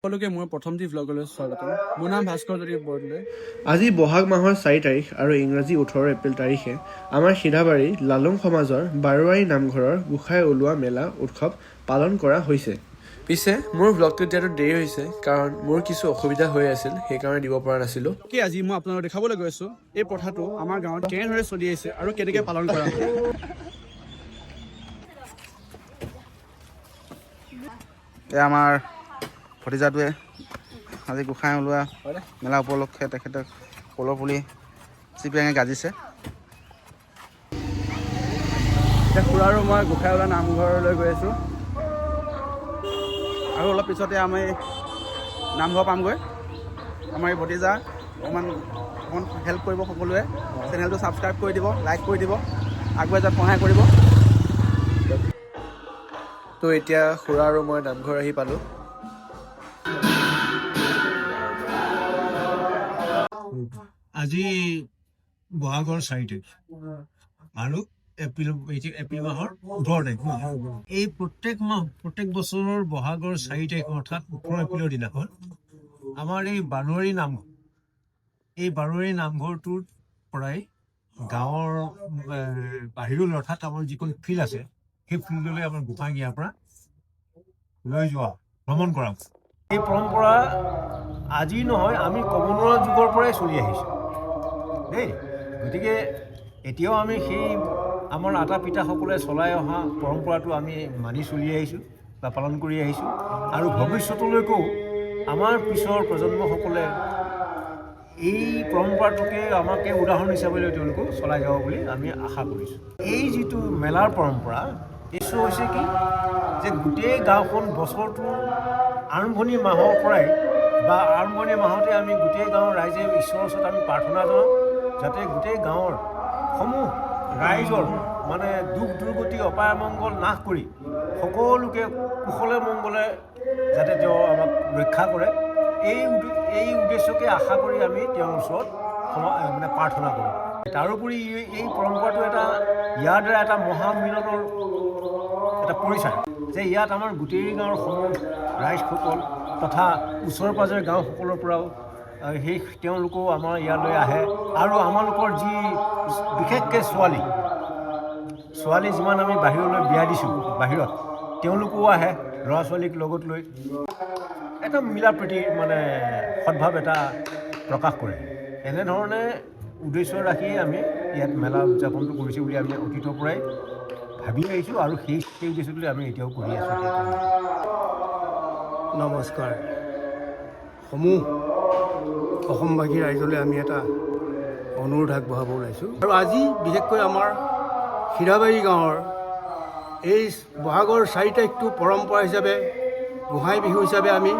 সকলোকে মোৰ প্ৰথমটি ভ্লগলৈ স্বাগতম। মোৰ নাম ভাস্কৰ জ্যোতি বৰদলৈ। আজি বহাগ মাহৰ 4 তাৰিখ আৰু ইংৰাজী 18 এপ্ৰিল তাৰিখে আমাৰ সিধাবাৰী লালুং সমাজৰ বাৰোৱাৰী নামঘৰৰ গোসাঁই ওলোৱা মেলা উৎসৱ পালন কৰা হৈছে। পিছে মোৰ ভ্লগটো দিয়াটো দেৰি হৈছে কাৰণ মোৰ কিছু অসুবিধা হৈ আছিল, সেইকাৰণে দিব পৰা নাছিলোঁ। আজি মই আপোনালোকক দেখাবলৈ গৈ আছোঁ এই প্ৰথাটো আমাৰ গাঁৱত কেনেদৰে চলি আহিছে আৰু কেনেকৈ পালন কৰা হয়। এয়া আমাৰ ভতিজাটোৱে আজি গোসাঁই ওলোৱা মেলা উপলক্ষে তেখেতে কলৰ পুলি চিপিয়াঙে গাজিছে। এতিয়া খুৰা আৰু মই গোসাঁই ওলোৱা নামঘৰলৈ গৈ আছোঁ আৰু অলপ পিছতে আমি নামঘৰ পামগৈ। আমাৰ এই ভতিজা অকণমান হেল্প কৰিব, সকলোৱে চেনেলটো ছাবস্ক্ৰাইব কৰি দিব, লাইক কৰি দিব, আগুৱাই যোৱাত সহায় কৰিব। তো এতিয়া খুৰা আৰু মই নামঘৰ আহি পালোঁ। আজি বহাগৰ 4 তাৰিখ আৰু এপ্ৰিল মাহৰ 18 তাৰিখ। এই প্ৰত্যেক বছৰৰ বহাগৰ 4 তাৰিখ অৰ্থাৎ 18 এপ্ৰিলৰ দিনাখন আমাৰ এই বাৰোৱাৰী নামঘৰটোৰ পৰাই গাঁৱৰ বাহিৰলৈ অৰ্থাৎ আমাৰ যিখন ফিল্ড আছে সেই ফিল্ডলৈ আমাৰ গোসাঁই ইয়াৰ পৰা লৈ যোৱা ভ্ৰমণ কৰা। এই পৰম্পৰা আজি নহয়, আমি কমনোৱা যুগৰ পৰাই চলি আহিছোঁ দেই। গতিকে এতিয়াও আমি সেই আমাৰ আটা পিতাসকলে চলাই অহা পৰম্পৰাটো আমি মানি চলি আহিছোঁ বা পালন কৰি আহিছোঁ আৰু ভৱিষ্যতলৈকেও আমাৰ পিছৰ প্ৰজন্মসকলে এই পৰম্পৰাটোকে আমাকে উদাহৰণ হিচাপে লৈ তেওঁলোকেও চলাই যাব বুলি আমি আশা কৰিছোঁ। এই যিটো মেলাৰ পৰম্পৰা, এইটো হৈছে কি যে গোটেই গাঁওখন বছৰটোৰ আৰম্ভণি মাহৰ পৰাই বা আৰম্ভণি মাহতে আমি গোটেই গাঁৱৰ ৰাইজে ঈশ্বৰৰ ওচৰত আমি প্ৰাৰ্থনা জনাওঁ যাতে গোটেই গাঁৱৰ সমূহ ৰাইজৰ মানে দুখ দুৰ্গতি অপায় মংগল নাশ কৰি সকলোকে কুশলে মংগলে যাতে তেওঁ আমাক ৰক্ষা কৰে, এই উদ্দেশ্যকে আশা কৰি আমি তেওঁৰ ওচৰত মানে প্ৰাৰ্থনা কৰোঁ। তাৰোপৰি এই পৰম্পৰাটো ইয়াৰ দ্বাৰা এটা মহামিলনৰ এটা পৰিচয় যে ইয়াত আমাৰ গোটেই গাঁৱৰ সমূহ ৰাইজসকল তথা ওচৰ পাজৰ গাঁওসকলৰ পৰাও তেওঁলোকেও আমাৰ ইয়ালৈ আহে আৰু আমালোকৰ যি বিশেষকৈ ছোৱালী যিমান আমি বাহিৰলৈ বিয়া দিছোঁ বাহিৰত, তেওঁলোকেও আহে ল'ৰা ছোৱালীক লগত লৈ এটা মিলা প্ৰীতিৰ মানে সদ্ভাৱ এটা প্ৰকাশ কৰে। এনেধৰণে উদ্দেশ্য ৰাখি আমি ইয়াত মেলা উদযাপনটো কৰিছোঁ বুলি আমি অতীতৰ পৰাই ভাবি আহিছোঁ আৰু সেই উদ্দেশ্যটো আমি এতিয়াও কৰি আছোঁ। নমস্কাৰ। সমূহ অসমবাসী ৰাইজলৈ আমি এটা অনুৰোধ আগবঢ়াব ওলাইছোঁ আৰু আজি বিশেষকৈ আমাৰ সিধাবাৰী গাঁৱৰ এই বহাগৰ 4 তাৰিখটো পৰম্পৰা হিচাপে গোসাঁই বিহু হিচাপে আমি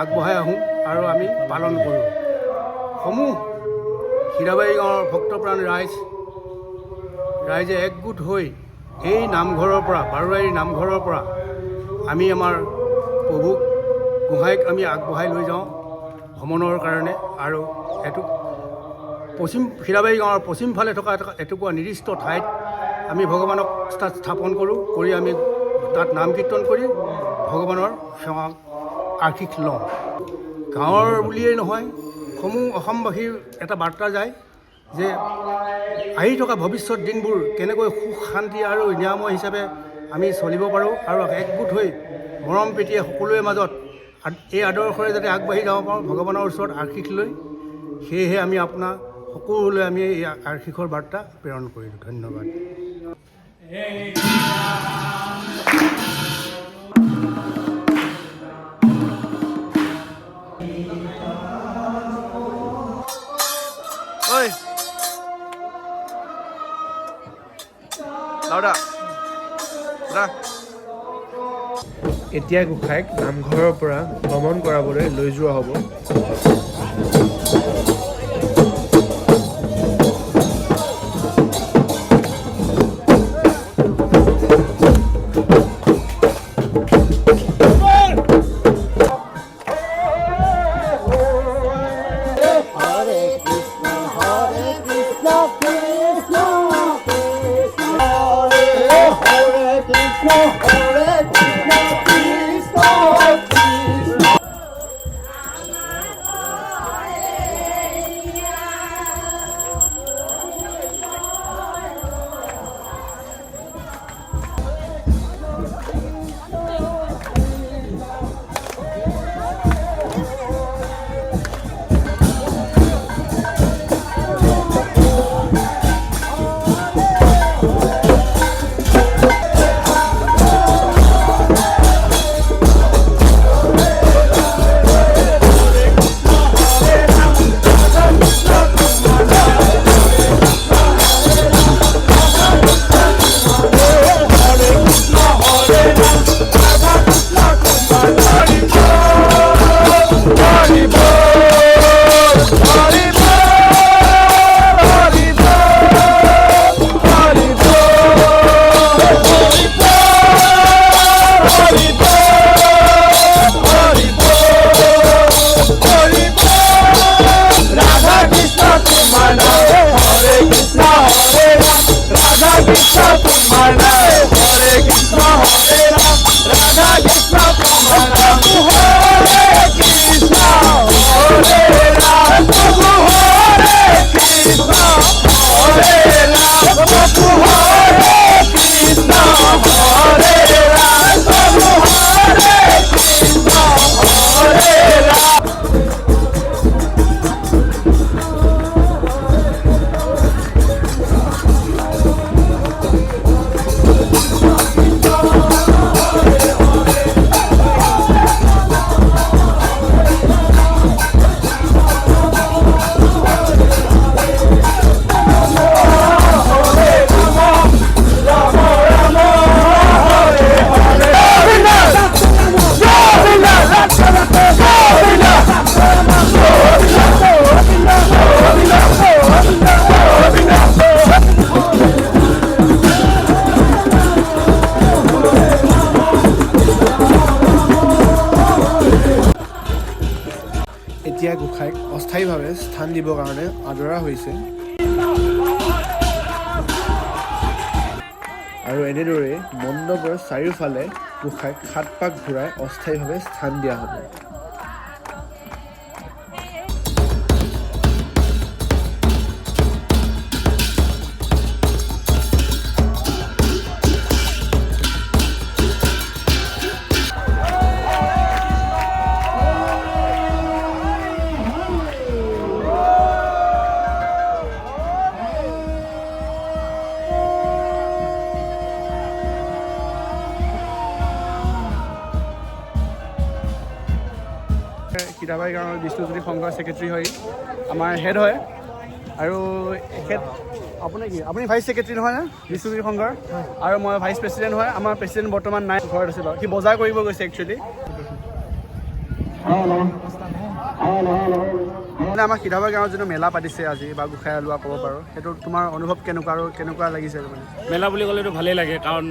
আগবঢ়াই আহোঁ আৰু আমি পালন কৰোঁ। সমূহ সিধাবাৰী গাঁৱৰ ভক্তপ্ৰাণ ৰাইজে একগোট হৈ এই নামঘৰৰ পৰা বাৰোৱাৰী নামঘৰৰ পৰা আমি আমাৰ প্ৰভুক গোসাঁইক আমি আগবঢ়াই লৈ যাওঁ ভ্ৰমণৰ কাৰণে। আৰু এইটো সিধাবাৰী গাঁৱৰ পশ্চিম ফালে থকা এটুকুৰা নিৰ্দিষ্ট ঠাইত আমি ভগৱানক তাত স্থাপন কৰোঁ, কৰি আমি তাত নাম কীৰ্তন কৰি ভগৱানৰ সেৱা আশীষ লওঁ। গাঁৱৰ বুলিয়েই নহয়, সমূহ অসমবাসীৰ এটা বাৰ্তা যায় যে আহি থকা ভৱিষ্যত দিনবোৰ কেনেকৈ সুখ শান্তি আৰু নিৰাময় হিচাপে আমি চলিব পাৰোঁ আৰু একগোট হৈ মৰম প্ৰীতিয়ে সকলোৰে মাজত এই আদৰ্শৰে যাতে আগবাঢ়ি যাব পাৰোঁ ভগৱানৰ ওচৰত আশীষ লৈ। সেয়েহে আমি আপোনাৰ সকলোলৈ আমি এই আশীষৰ বাৰ্তা প্ৰেৰণ কৰিলোঁ। ধন্যবাদ। এতিয়া গোসাঁইক নামঘৰৰ পৰা ভ্ৰমণ কৰাবলৈ লৈ যোৱা হ'ব। এতিয়া গোসাঁইক অস্থায়ীভাৱে স্থান দিবৰ কাৰণে আদৰা হৈছে। আৰু এনেদৰে মণ্ডপৰ চাৰিওফালে গোসাঁইক 7 পাক ঘূৰাই অস্থায়ীভাৱে স্থান দিয়া হ'ব। সিধাবাৰী গাঁৱৰ বিষ্ণুজ্যোতি সংঘৰ ছেক্ৰেটাৰী হয়, আমাৰ হেড হয়। আৰু এখেত আপুনি ভাইচ ছেক্ৰেটাৰী নহয় নে বিষ্ণুজ্যোতি সংঘৰ? আৰু মই ভাইচ প্ৰেচিডেণ্ট হয়। আমাৰ প্ৰেচিডেণ্ট বৰ্তমান নাই, ঘৰত আছে বাৰু। সি বজাৰ কৰিব গৈছে একচুৱেলি। মানে আমাৰ সিধাবাৰী গাঁৱত যিটো মেলা পাতিছে আজি বা গোসাঁই লোৱা ক'ব পাৰোঁ, সেইটো তোমাৰ অনুভৱ কেনেকুৱা আৰু কেনেকুৱা লাগিছে? মানে মেলা বুলি ক'লেতো ভালেই লাগে, কাৰণ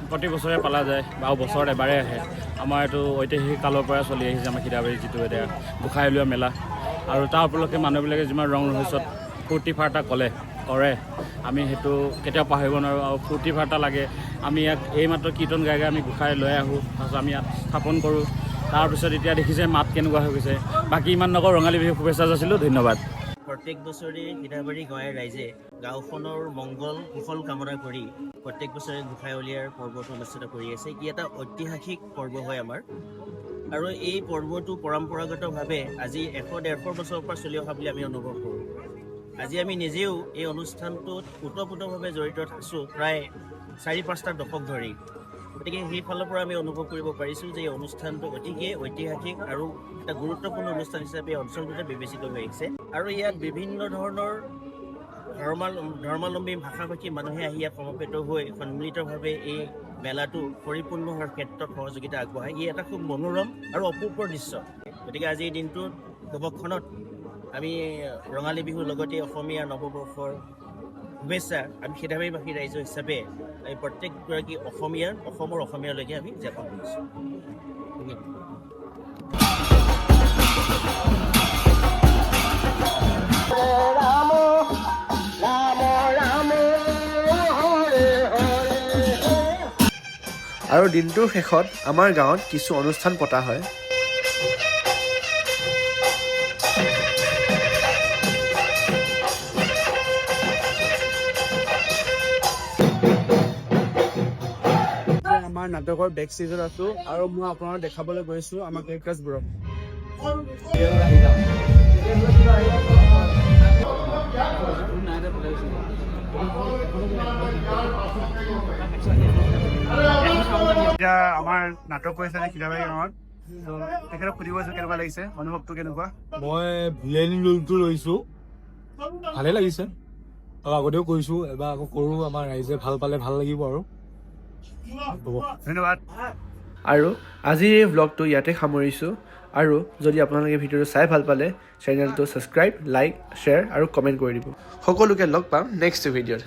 প্ৰতি বছৰে পালা যায় বা বছৰত এবাৰেই আহে। আমাৰ এইটো ঐতিহাসিক কালৰ পৰা চলি আহিছে আমাৰ সিধাবাৰীৰ যিটো এতিয়া গোসাঁই উলিওৱা মেলা। আৰু তাৰ উপলক্ষে মানুহবিলাকে যিমান ৰং ৰহস্যত ফূৰ্তি ফাৰ্তা কৰে, আমি সেইটো কেতিয়াও পাহৰিব নোৱাৰোঁ। আৰু ফূৰ্তি ফাৰ্তা লাগে। আমি ইয়াক এইমাত্ৰ কীৰ্তন গাই গাই আমি গোসাঁই লৈ আহোঁ, তাৰপিছত আমি ইয়াত স্থাপন কৰোঁ। তাৰপিছত এতিয়া দেখিছে মাত কেনেকুৱা হৈ গৈছে। বাকী ইমান নকওঁ, ৰঙালী বিহু শুভেচ্ছা যাচিলোঁ, ধন্যবাদ। প্ৰত্যেক বছৰে সিধাবাৰী গাঁৱৰ ৰাইজে গাঁওখনৰ মংগল কুশল কামনা কৰি প্ৰত্যেক বছৰে গোসাঁই উলিয়াৰ পৰ্বটো অনুষ্ঠিত কৰি আছে। ই এটা ঐতিহাসিক পৰ্ব হয় আমাৰ। আৰু এই পৰ্বটো পৰম্পৰাগতভাৱে আজি 100-150 বছৰৰ পৰা চলি অহা বুলি আমি অনুভৱ কৰোঁ। আজি আমি নিজেও এই অনুষ্ঠানটোত ওতঃপ্ৰোতভাৱে জড়িত আছোঁ প্ৰায় 4-5টা দশক ধৰি। গতিকে সেইফালৰ পৰা আমি অনুভৱ কৰিব পাৰিছোঁ যে এই অনুষ্ঠানটো অতিকে ঐতিহাসিক আৰু এটা গুৰুত্বপূৰ্ণ অনুষ্ঠান হিচাপে অঞ্চলটোতে বিবেচিত হৈ আহিছে। আৰু ইয়াত বিভিন্ন ধৰণৰ ধৰ্মাৱলম্বী ভাষা-ভাষী মানুহে আহি ইয়াত সমবেত হৈ সন্মিলিতভাৱে এই মেলাটো পৰিপূৰ্ণ হোৱাৰ ক্ষেত্ৰত সহযোগিতা আগবঢ়ায়। ই এটা খুব মনোৰম আৰু অপূৰ্ব দৃশ্য। গতিকে আজি এই দিনটোত শুভক্ষণত আমি ৰঙালী বিহুৰ লগতে অসমীয়া নৱবৰ্ষৰ শুভেচ্ছা আমি সিধাবাৰীবাসী ৰাইজ হিচাপে এই প্ৰত্যেকগৰাকী অসমৰ অসমীয়ালৈকে আমি জ্ঞাপন কৰিছোঁ। আৰু দিনটোৰ শেষত আমাৰ গাঁৱত কিছু অনুষ্ঠান পতা হয়। আমাৰ নাটকৰ বেক ষ্টেজত আছোঁ আৰু মই আপোনালোকক দেখাবলৈ গৈছোঁ আমাৰ কেৰেক্টাৰ্ছবোৰক। এতিয়া আমাৰ নাটক কৰিছে সিধাবাৰী গাঁৱত, তেখেতক সুধিব আছোঁ কেনেকুৱা লাগিছে, অনুভৱটো কেনেকুৱা? মই ভিলেইন ৰোলটো লৈছোঁ, ভালেই লাগিছে। আৰু আগতেও কৰিছোঁ, এবাৰ আকৌ কৰোঁ। আমাৰ ৰাইজে ভাল পালে ভাল লাগিব আৰু হ'ব। ধন্যবাদ। আৰু আজিৰ এই ভ্লগটো ইয়াতে সামৰিছোঁ। আৰু যদি আপোনালোকে ভিডিঅ'টো চাই ভাল পালে চেনেলটো ছাবস্ক্ৰাইব, লাইক, শ্বেয়াৰ আৰু কমেণ্ট কৰি দিব। সকলোকে লগ পাম নেক্সট ভিডিঅ'ত।